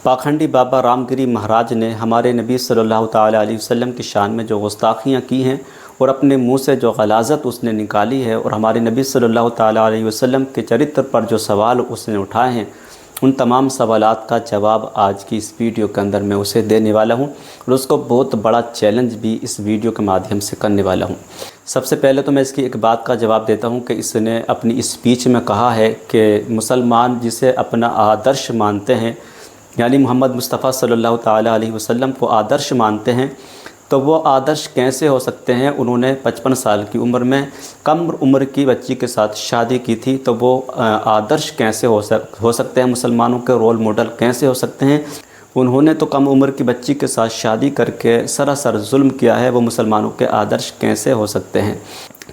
پاکھنڈی بابا رام گری مہاراج نے ہمارے نبی صلی اللہ تعالیٰ علیہ وسلم کی شان میں جو گستاخیاں کی ہیں اور اپنے منہ سے جو غلاظت اس نے نکالی ہے، اور ہمارے نبی صلی اللہ تعالیٰ علیہ وسلم کے چرتر پر جو سوال اس نے اٹھائے ہیں، ان تمام سوالات کا جواب آج کی اس ویڈیو کے اندر میں اسے دینے والا ہوں، اور اس کو بہت بڑا چیلنج بھی اس ویڈیو کے مادھیم سے کرنے والا ہوں۔ سب سے پہلے تو میں اس کی ایک بات کا جواب دیتا ہوں کہ اس نے اپنی اسپیچ میں کہا ہے کہ مسلمان جسے اپنا آدرش مانتے ہیں، یعنی محمد مصطفیٰ صلی اللہ تعالیٰ علیہ وسلم کو آدرش مانتے ہیں، تو وہ آدرش کیسے ہو سکتے ہیں؟ انہوں نے 55 سال کی عمر میں کم عمر کی بچی کے ساتھ شادی کی تھی، تو وہ آدرش کیسے ہو سکتے ہیں؟ مسلمانوں کے رول ماڈل کیسے ہو سکتے ہیں؟ انہوں نے تو کم عمر کی بچی کے ساتھ شادی کر کے سراسر ظلم کیا ہے، وہ مسلمانوں کے آدرش کیسے ہو سکتے ہیں؟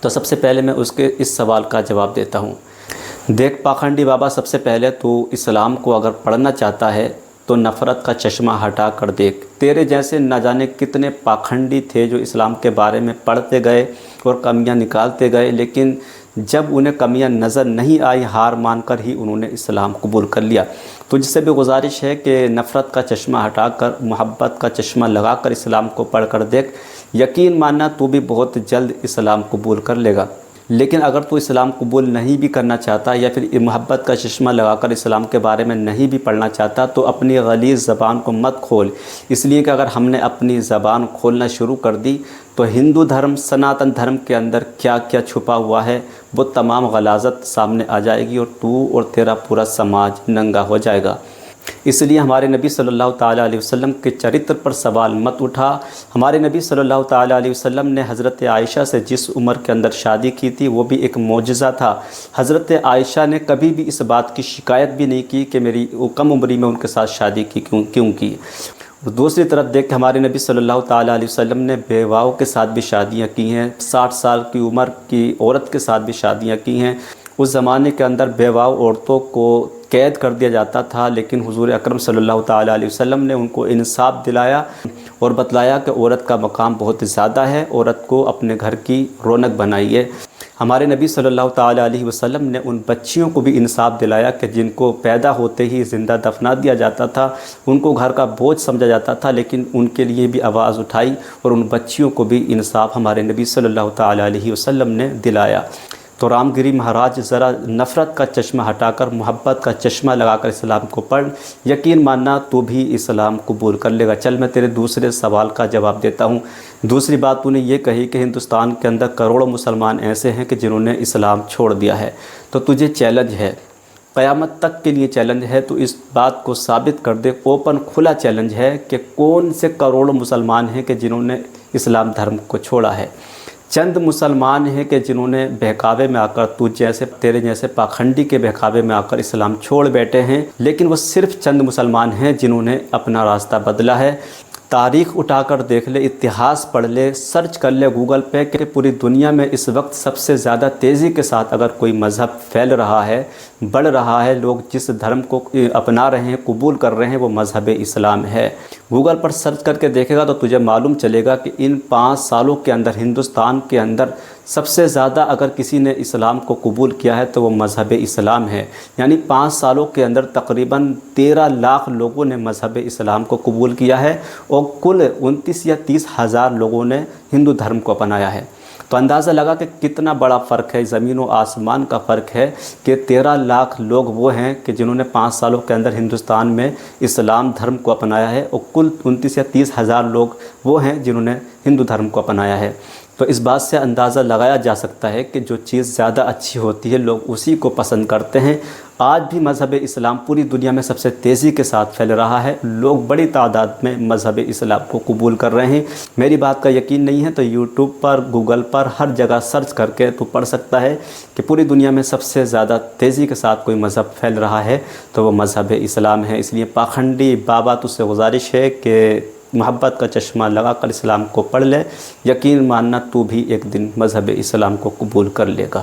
تو سب سے پہلے میں اس کے اس سوال کا جواب دیتا ہوں۔ دیکھ پاکھنڈی بابا، سب سے پہلے تو اسلام کو اگر پڑھنا چاہتا ہے تو نفرت کا چشمہ ہٹا کر دیکھ۔ تیرے جیسے نہ جانے کتنے پاکھنڈی تھے جو اسلام کے بارے میں پڑھتے گئے اور کمیاں نکالتے گئے، لیکن جب انہیں کمیاں نظر نہیں آئی، ہار مان کر ہی انہوں نے اسلام قبول کر لیا۔ تو جس سے بھی گزارش ہے کہ نفرت کا چشمہ ہٹا کر محبت کا چشمہ لگا کر اسلام کو پڑھ کر دیکھ، یقین ماننا تو بھی بہت جلد اسلام قبول کر لے گا۔ لیکن اگر تو اسلام قبول نہیں بھی کرنا چاہتا یا پھر محبت کا چشمہ لگا کر اسلام کے بارے میں نہیں بھی پڑھنا چاہتا، تو اپنی غلیظ زبان کو مت کھول، اس لیے کہ اگر ہم نے اپنی زبان کھولنا شروع کر دی تو ہندو دھرم، سناتن دھرم کے اندر کیا کیا چھپا ہوا ہے وہ تمام غلاظت سامنے آ جائے گی، اور تو اور تیرا پورا سماج ننگا ہو جائے گا۔ اس لیے ہمارے نبی صلی اللہ تعالیٰ علیہ وسلم کے چرتر پر سوال مت اٹھا۔ ہمارے نبی صلی اللہ تعالیٰ علیہ وسلم نے حضرت عائشہ سے جس عمر کے اندر شادی کی تھی وہ بھی ایک معجزہ تھا۔ حضرت عائشہ نے کبھی بھی اس بات کی شکایت بھی نہیں کی کہ میری کم عمری میں ان کے ساتھ شادی کی کیوں کی۔ دوسری طرف دیکھ کہ ہمارے نبی صلی اللہ تعالیٰ علیہ وسلم نے بیواؤں کے ساتھ بھی شادیاں کی ہیں، 60 سال کی عمر کی عورت کے ساتھ بھی شادیاں کی ہیں۔ اس زمانے کے اندر بیواؤں عورتوں کو قید کر دیا جاتا تھا، لیکن حضور اکرم صلی اللہ تعالیٰ علیہ وسلم نے ان کو انصاف دلایا اور بتلایا کہ عورت کا مقام بہت زیادہ ہے، عورت کو اپنے گھر کی رونق بنائیے۔ ہمارے نبی صلی اللہ تعالیٰ علیہ وسلم نے ان بچیوں کو بھی انصاف دلایا کہ جن کو پیدا ہوتے ہی زندہ دفنا دیا جاتا تھا، ان کو گھر کا بوجھ سمجھا جاتا تھا، لیکن ان کے لیے بھی آواز اٹھائی اور ان بچیوں کو بھی انصاف ہمارے نبی صلی اللہ تعالیٰ علیہ وسلم نے دلایا۔ تو رام گری مہاراج ذرا نفرت کا چشمہ ہٹا کر محبت کا چشمہ لگا کر اسلام کو پڑھ، یقین ماننا تو بھی اسلام قبول کر لے گا۔ چل میں تیرے دوسرے سوال کا جواب دیتا ہوں۔ دوسری بات تو نے یہ کہی کہ ہندوستان کے اندر کروڑوں مسلمان ایسے ہیں کہ جنہوں نے اسلام چھوڑ دیا ہے، تو تجھے چیلنج ہے، قیامت تک کے لیے چیلنج ہے، تو اس بات کو ثابت کر دے، اوپن کھلا چیلنج ہے کہ کون سے کروڑوں مسلمان ہیں کہ جنہوں نے اسلام دھرم کو چھوڑا ہے۔ چند مسلمان ہیں کہ جنہوں نے بہکاوے میں آ کر تیرے جیسے پاکھنڈی کے بہکاوے میں آ کر اسلام چھوڑ بیٹھے ہیں، لیکن وہ صرف چند مسلمان ہیں جنہوں نے اپنا راستہ بدلا ہے۔ تاریخ اٹھا کر دیکھ لے، اتہاس پڑھ لے، سرچ کر لے گوگل پہ کہ پوری دنیا میں اس وقت سب سے زیادہ تیزی کے ساتھ اگر کوئی مذہب پھیل رہا ہے، بڑھ رہا ہے، لوگ جس دھرم کو اپنا رہے ہیں، قبول کر رہے ہیں، وہ مذہب اسلام ہے۔ گوگل پر سرچ کر کے دیکھے گا تو تجھے معلوم چلے گا کہ ان 5 سالوں کے اندر ہندوستان کے اندر سب سے زیادہ اگر کسی نے اسلام کو قبول کیا ہے تو وہ مذہب اسلام ہے۔ یعنی 5 سالوں کے اندر تقریباً 13 لاکھ لوگوں نے مذہب اسلام کو قبول کیا ہے، اور کل 29 یا 30 ہزار لوگوں نے ہندو دھرم کو اپنایا ہے۔ تو اندازہ لگا کہ کتنا بڑا فرق ہے، زمین و آسمان کا فرق ہے کہ 13 لاکھ لوگ وہ ہیں کہ جنہوں نے 5 سالوں کے اندر ہندوستان میں اسلام دھرم کو اپنایا ہے، اور کل 29 یا 30 ہزار لوگ وہ ہیں جنہوں نے ہندو دھرم کو اپنایا ہے۔ تو اس بات سے اندازہ لگایا جا سکتا ہے کہ جو چیز زیادہ اچھی ہوتی ہے لوگ اسی کو پسند کرتے ہیں۔ آج بھی مذہب اسلام پوری دنیا میں سب سے تیزی کے ساتھ پھیل رہا ہے، لوگ بڑی تعداد میں مذہب اسلام کو قبول کر رہے ہیں۔ میری بات کا یقین نہیں ہے تو یوٹیوب پر، گوگل پر، ہر جگہ سرچ کر کے تو پڑھ سکتا ہے کہ پوری دنیا میں سب سے زیادہ تیزی کے ساتھ کوئی مذہب پھیل رہا ہے تو وہ مذہب اسلام ہے۔ اس لیے پاکھنڈی بابا تجھ سے گزارش ہے کہ محبت کا چشمہ لگا کر اسلام کو پڑھ لے، یقین ماننا تو بھی ایک دن مذہب اسلام کو قبول کر لے گا۔